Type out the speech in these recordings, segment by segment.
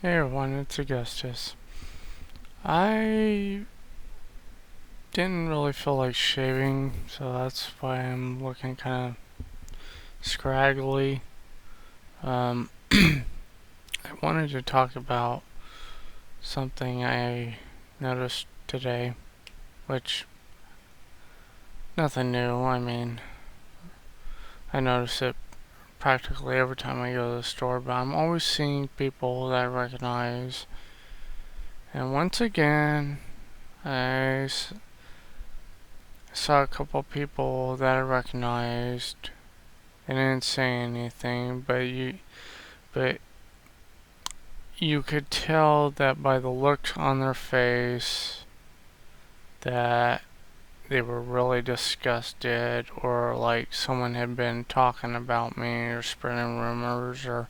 Hey everyone, it's Augustus. I didn't really feel like shaving, so that's why I'm looking kind of scraggly. I wanted to talk about something I noticed today, which nothing new. I mean, I notice it practically every time I go to the store, but I'm always seeing people that I recognize. And once again, I saw a couple people that I recognized. They didn't say anything, but you could tell that by the look on their face that they were really disgusted, or like someone had been talking about me or spreading rumors or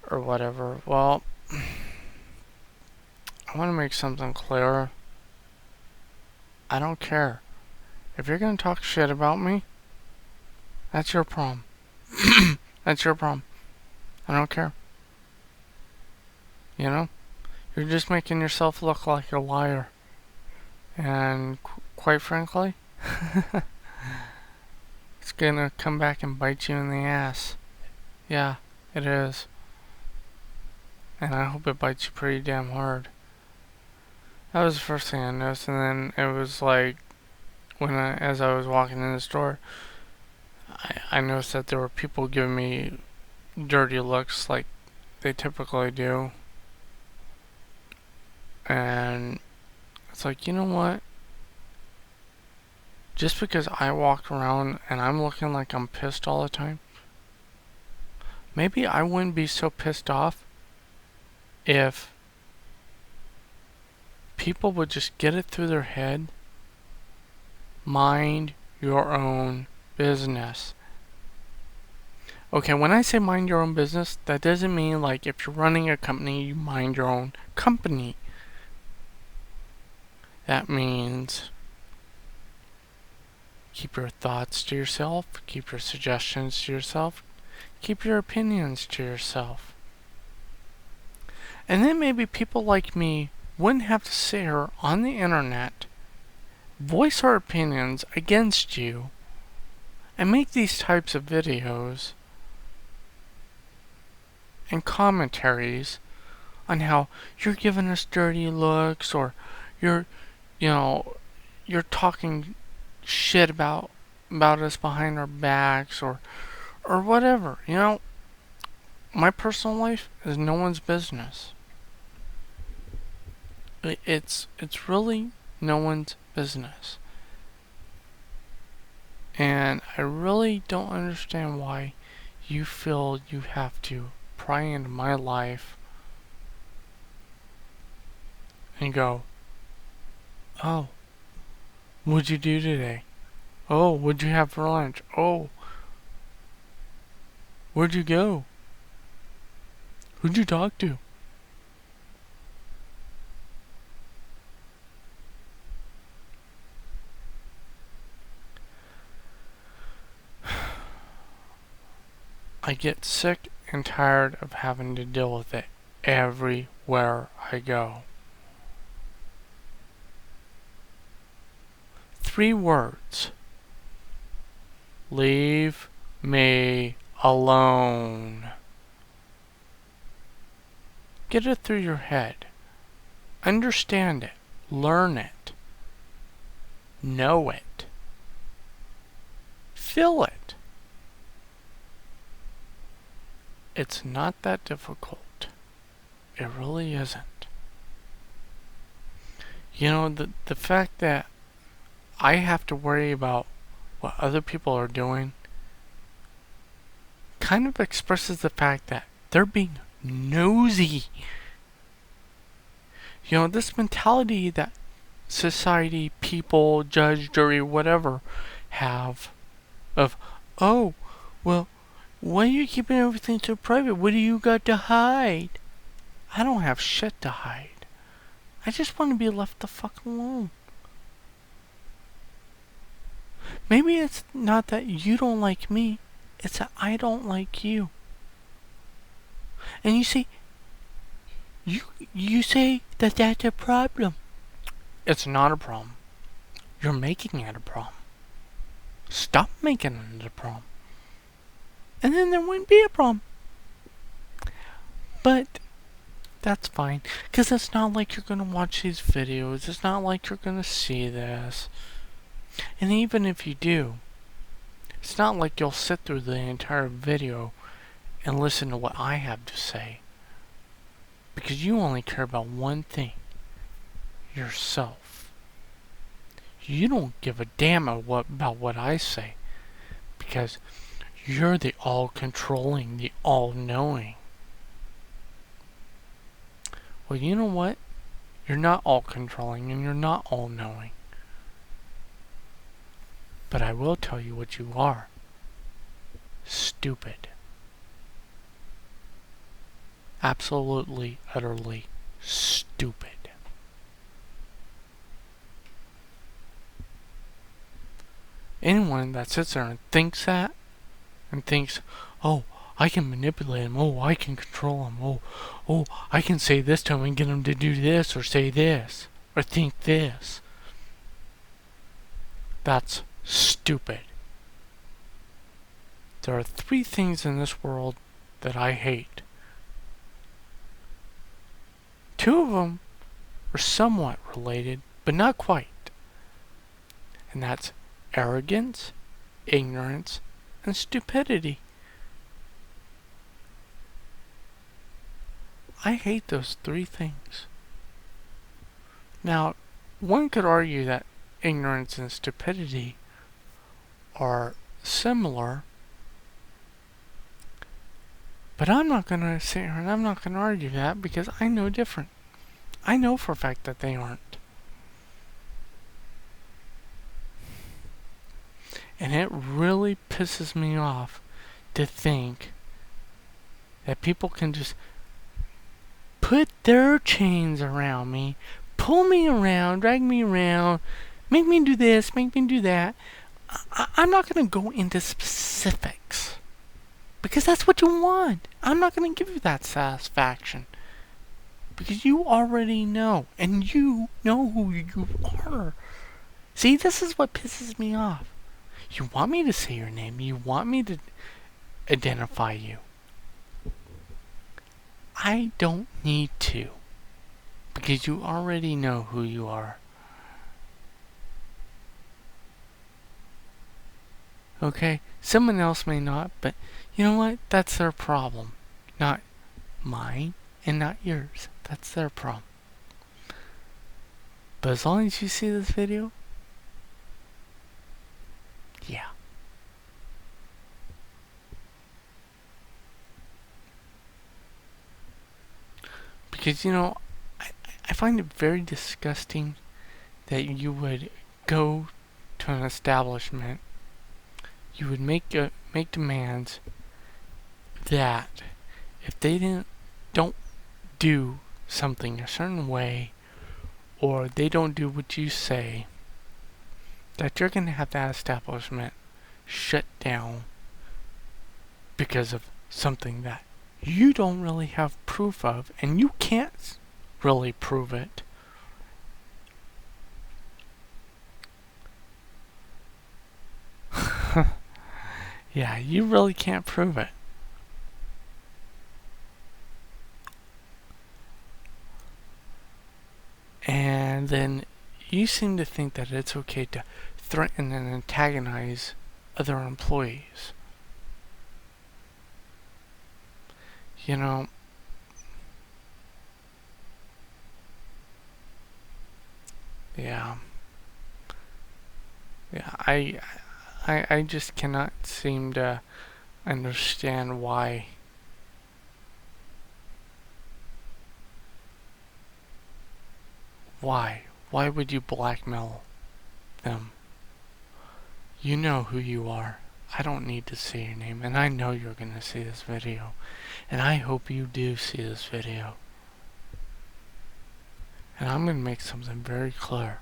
whatever. Well, I want to make something clear. I don't care. If you're gonna talk shit about me, that's your problem. That's your problem. I don't care. You know? You're just making yourself look like a liar. And quite frankly, it's gonna come back and bite you in the ass. Yeah, it is. And I hope it bites you pretty damn hard. That was the first thing I noticed, and then it was like, as I was walking in the store, I noticed that there were people giving me dirty looks like they typically do. And it's like, you know what? Just because I walk around and I'm looking like I'm pissed all the time, maybe I wouldn't be so pissed off if people would just get it through their head, mind your own business. Okay, when I say mind your own business, that doesn't mean like if you're running a company, you mind your own company. That means keep your thoughts to yourself, keep your suggestions to yourself, keep your opinions to yourself. And then maybe people like me wouldn't have to sit here on the internet, voice our opinions against you, and make these types of videos and commentaries on how you're giving us dirty looks, or you're, you know, you're talking shit about us behind our backs, or whatever. You know, my personal life is no one's business. It's really no one's business. And I really don't understand why you feel you have to pry into my life and go, oh, what'd you do today? Oh, what'd you have for lunch? Oh, where'd you go? Who'd you talk to? I get sick and tired of having to deal with it everywhere I go. 3 words. Leave me alone. Get it through your head. Understand it. Learn it. Know it. Feel it. It's not that difficult. It really isn't. You know, the fact that I have to worry about what other people are doing kind of expresses the fact that they're being nosy. You know, this mentality that society, people, judge, jury, whatever have of, oh, well, why are you keeping everything so private? What do you got to hide? I don't have shit to hide. I just want to be left the fuck alone. Maybe it's not that you don't like me, it's that I don't like you. And you see, You you say that that's a problem. It's not a problem. You're making it a problem. Stop making it a problem. And then there wouldn't be a problem. But that's fine. Because it's not like you're going to watch these videos. It's not like you're going to see this. And even if you do, it's not like you'll sit through the entire video and listen to what I have to say. Because you only care about one thing. Yourself. You don't give a damn about what I say. Because you're the all-controlling, the all-knowing. Well, you know what? You're not all-controlling and you're not all-knowing. But I will tell you what you are. Stupid. Absolutely, utterly stupid. Anyone that sits there and thinks that, and thinks, oh, I can manipulate him, oh, I can control him, oh, I can say this to him and get him to do this, or say this, or think this. That's stupid. There are 3 things in this world that I hate. 2 of them are somewhat related, but not quite. And that's arrogance, ignorance, and stupidity. I hate those 3 things. Now, one could argue that ignorance and stupidity are similar, but I'm not going to sit here and I'm not going to argue that because I know different. I know for a fact that they aren't. And it really pisses me off to think that people can just put their chains around me, pull me around, drag me around, make me do this, make me do that. I'm not going to go into specifics because that's what you want. I'm not going to give you that satisfaction because you already know, and you know who you are. See, this is what pisses me off. You want me to say your name. You want me to identify you. I don't need to. Because you already know who you are. Okay? Someone else may not, but you know what? That's their problem. Not mine and not yours. That's their problem. But as long as you see this video, yeah. Because, you know, I find it very disgusting that you would go to an establishment, you would make demands that if they don't do something a certain way, or they don't do what you say, that you're going to have that establishment shut down because of something that you don't really have proof of, and you can't really prove it. Yeah, you really can't prove it. And then you seem to think that it's okay to threaten and antagonize other employees. You know, yeah, I just cannot seem to understand why why would you blackmail them? You know who you are. I don't need to say your name, and I know you're gonna see this video, and I hope you do see this video. And I'm gonna make something very clear.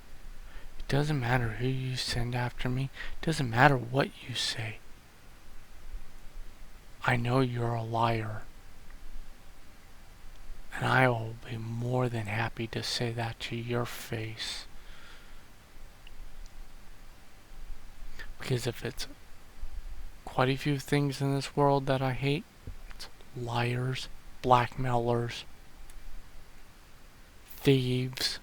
It doesn't matter who you send after me. It doesn't matter what you say. I know you're a liar. And I will be more than happy to say that to your face. Because if it's quite a few things in this world that I hate, it's liars, blackmailers, thieves,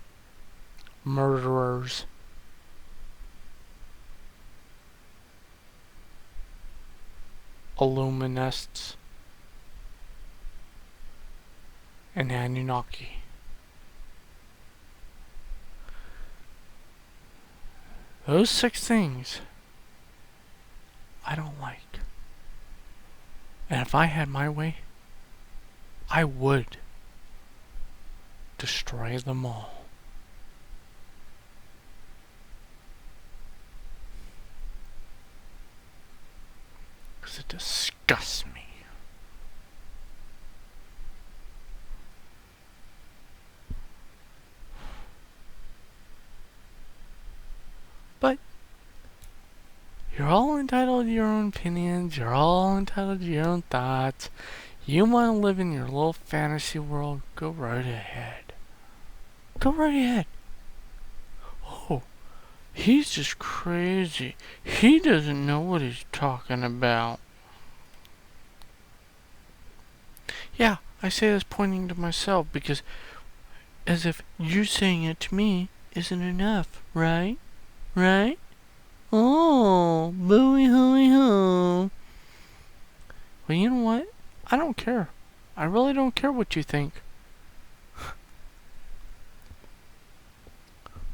murderers, illuminists, and Anunnaki. Those 6 things I don't like. And if I had my way, I would destroy them all. Because it disgusts me. But you're all entitled to your own opinions. You're all entitled to your own thoughts. You want to live in your little fantasy world? Go right ahead. Go right ahead. Oh, he's just crazy. He doesn't know what he's talking about. Yeah, I say this pointing to myself because as if you saying it to me isn't enough, right? Right? Oh, booey hooey hoo. Well, you know what? I don't care. I really don't care what you think.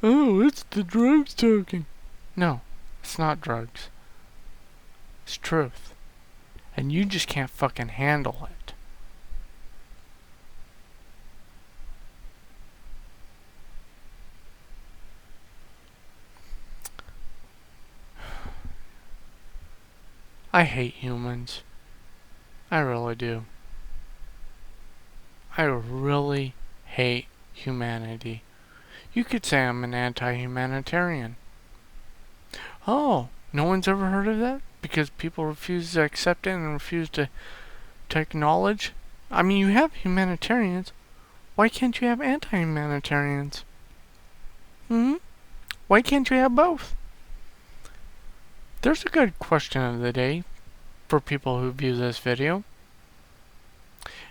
Oh, it's the drugs talking. No, it's not drugs. It's truth. And you just can't fucking handle it. I hate humans. I really do. I really hate humanity. You could say I'm an anti-humanitarian. Oh, no one's ever heard of that? Because people refuse to accept it and refuse to acknowledge? I mean, you have humanitarians. Why can't you have anti-humanitarians? Why can't you have both? There's a good question of the day for people who view this video.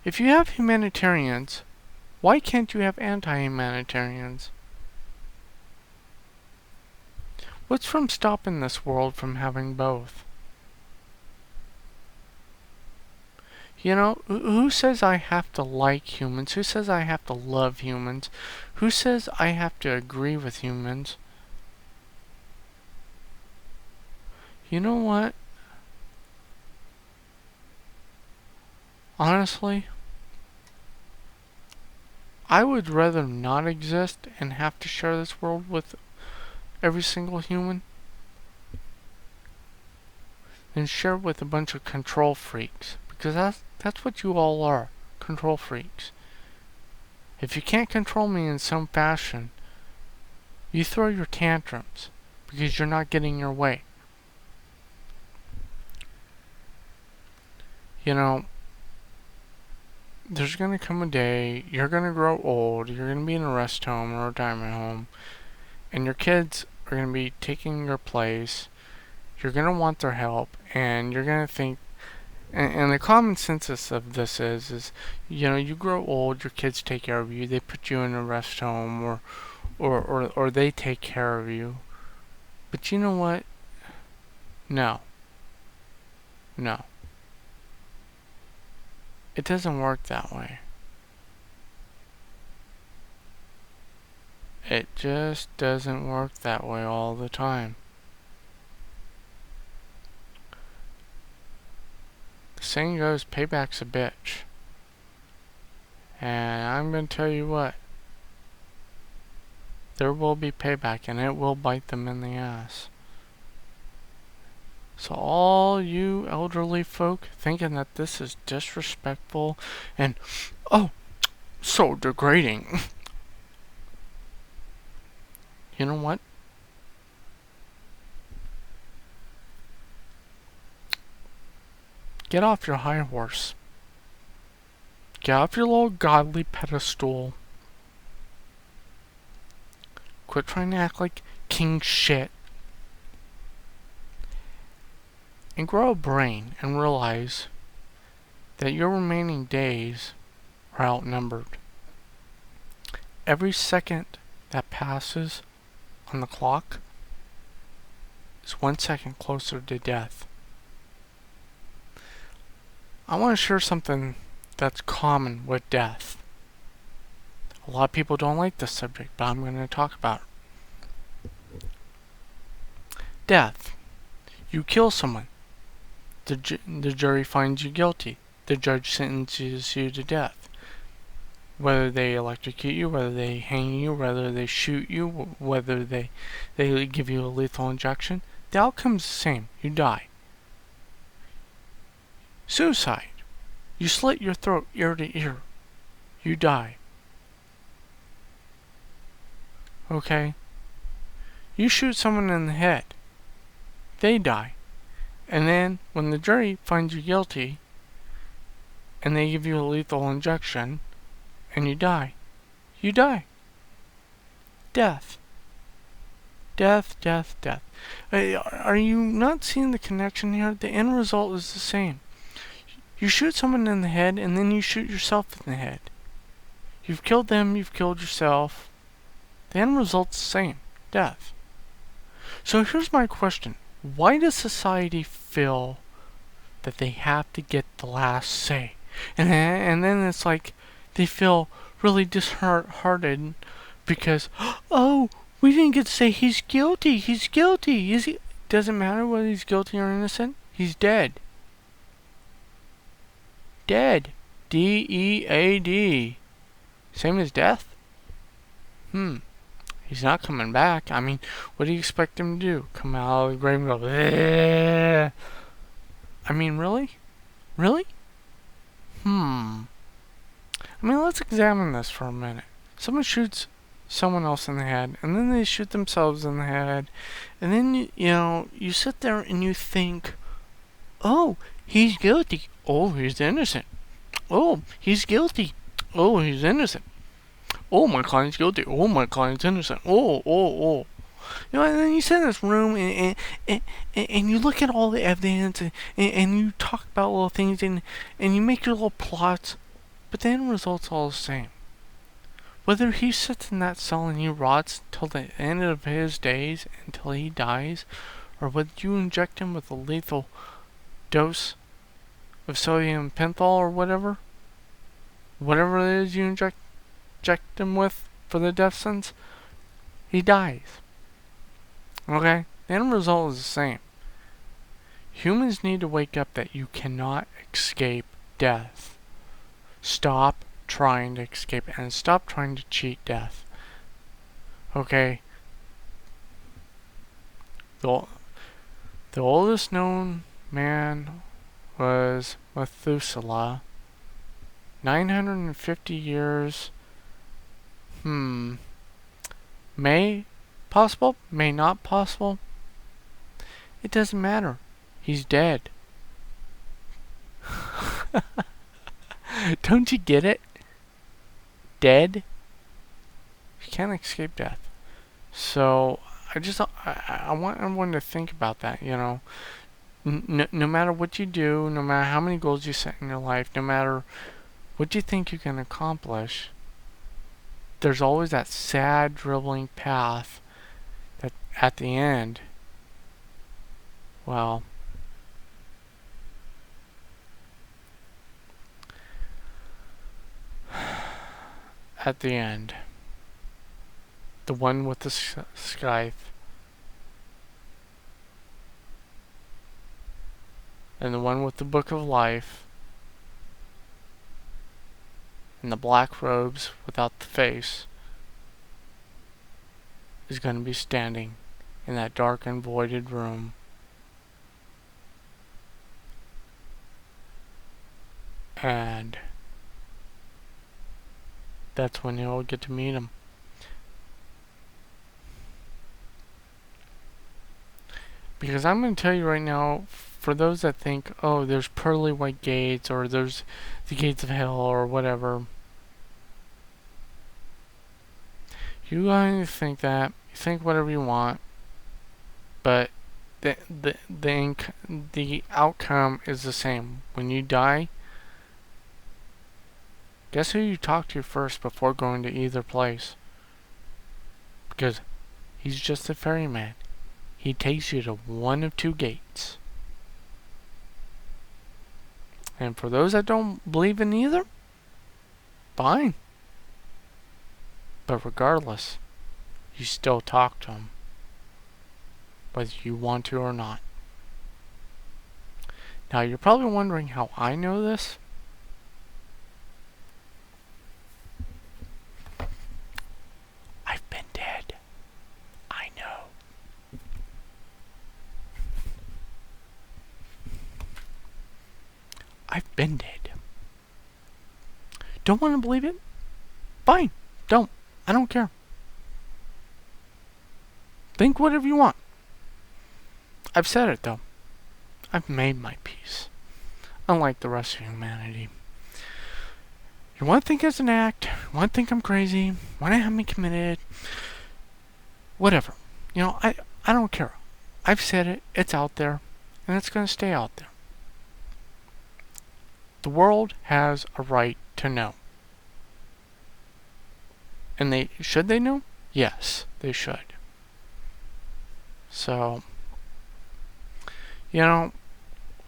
If you have humanitarians, why can't you have anti-humanitarians? What's from stopping this world from having both? You know, who says I have to like humans? Who says I have to love humans? Who says I have to agree with humans? You know what? Honestly, I would rather not exist and have to share this world with every single human than share it with a bunch of control freaks. Because that's what you all are. Control freaks. If you can't control me in some fashion, you throw your tantrums because you're not getting your way. You know, there's gonna come a day, you're gonna grow old, you're gonna be in a rest home or a retirement home, and your kids are gonna be taking your place, you're gonna want their help, and you're gonna think, and the common census of this is, you know, you grow old, your kids take care of you, they put you in a rest home, or they take care of you. But you know what? No. No. It doesn't work that way. It just doesn't work that way all the time. The saying goes, payback's a bitch. And I'm gonna tell you what. There will be payback and it will bite them in the ass. So all you elderly folk thinking that this is disrespectful and, oh, so degrading. You know what? Get off your high horse. Get off your little godly pedestal. Quit trying to act like king shit. And grow a brain and realize that your remaining days are outnumbered. Every second that passes on the clock is 1 second closer to death. I want to share something that's common with death. A lot of people don't like this subject, but I'm going to talk about it. Death. You kill someone. The jury finds you guilty. The judge sentences you to death. Whether they electrocute you, whether they hang you, whether they shoot you, whether they give you a lethal injection, the outcome's the same. You die. Suicide. You slit your throat ear to ear. You die. Okay? You shoot someone in the head. They die. And then, when the jury finds you guilty, and they give you a lethal injection, and you die. You die. Death. Death, death, death. Are you not seeing the connection here? The end result is the same. You shoot someone in the head, and then you shoot yourself in the head. You've killed them, you've killed yourself. The end result's the same. Death. So here's my question. Why does society feel that they have to get the last say? And then it's like they feel really disheartened because, oh, we didn't get to say he's guilty. He's guilty. Is he? Doesn't matter whether he's guilty or innocent. He's dead. Dead. D-E-A-D. Same as death? He's not coming back. I mean, what do you expect him to do? Come out of the grave and go, bleh. I mean, really? Really? I mean, let's examine this for a minute. Someone shoots someone else in the head, and then they shoot themselves in the head, and then, you sit there and you think, oh, he's guilty. Oh, he's innocent. Oh, he's guilty. Oh, he's innocent. Oh, my client's guilty. Oh, my client's innocent. Oh. And then you sit in this room and you look at all the evidence and you talk about little things and you make your little plots, but the end result's all the same. Whether he sits in that cell and he rots till the end of his days, until he dies, or whether you inject him with a lethal dose of sodium penthol or whatever it is you inject him with for the death sentence, he dies. Okay? The end result is the same. Humans need to wake up that you cannot escape death. Stop trying to escape it and stop trying to cheat death. Okay? The oldest known man was Methuselah. 950 years. May possible, may not possible. It doesn't matter. He's dead. Don't you get it? Dead? You can't escape death. So I want everyone to think about that. No matter what you do, no matter how many goals you set in your life, no matter what you think you can accomplish, there's always that sad, dribbling path that at the end, well, at the end, the one with the scythe and the one with the book of life and the black robes without the face is going to be standing in that dark and voided room. And that's when you'll get to meet him. Because I'm going to tell you right now, for those that think, oh, there's pearly white gates, or there's the gates of hell, or whatever, you guys think that, you think whatever you want, but the outcome is the same. When you die, guess who you talk to first before going to either place? Because he's just a ferryman. He takes you to one of two gates. And for those that don't believe in either, fine. But regardless, you still talk to him, whether you want to or not. Now, you're probably wondering how I know this. I've been dead. I know. I've been dead. Don't want to believe it? Fine. Don't. I don't care. Think whatever you want. I've said it, though. I've made my peace. Unlike the rest of humanity. You want to think it's an act, you want to think I'm crazy, want to have me committed, whatever. You know, I don't care. I've said it, it's out there, and it's going to stay out there. The world has a right to know. And should they know? Yes, they should. So, you know,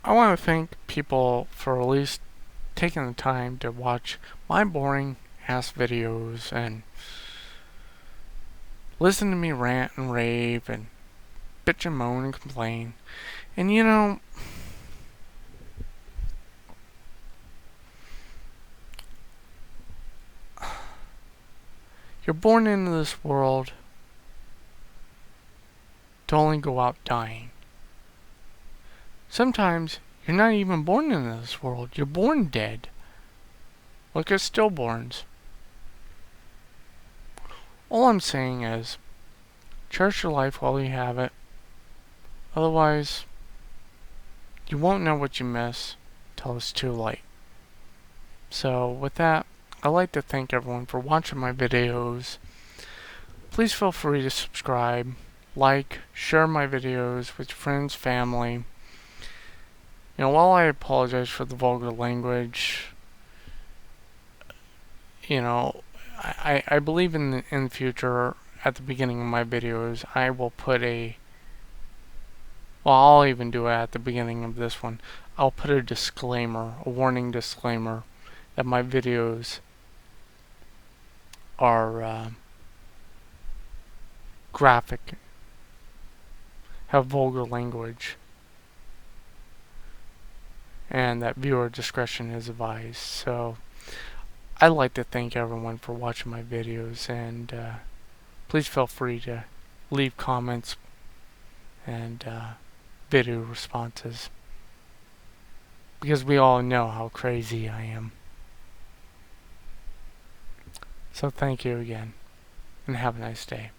I want to thank people for at least taking the time to watch my boring ass videos and listen to me rant and rave and bitch and moan and complain. And you know, you're born into this world to only go out dying. Sometimes you're not even born into this world. You're born dead. Look at stillborns. All I'm saying is, cherish your life while you have it. Otherwise, you won't know what you miss till it's too late. So with that, I'd like to thank everyone for watching my videos. Please feel free to subscribe, like, share my videos with friends, family. You know, while I apologize for the vulgar language, you know, I believe in the future, at the beginning of my videos, I will put I'll even do it at the beginning of this one. I'll put a disclaimer, a warning disclaimer, that my videos are graphic, have vulgar language, and that viewer discretion is advised. So I'd like to thank everyone for watching my videos, and please feel free to leave comments and video responses, because we all know how crazy I am. So thank you again, and have a nice day.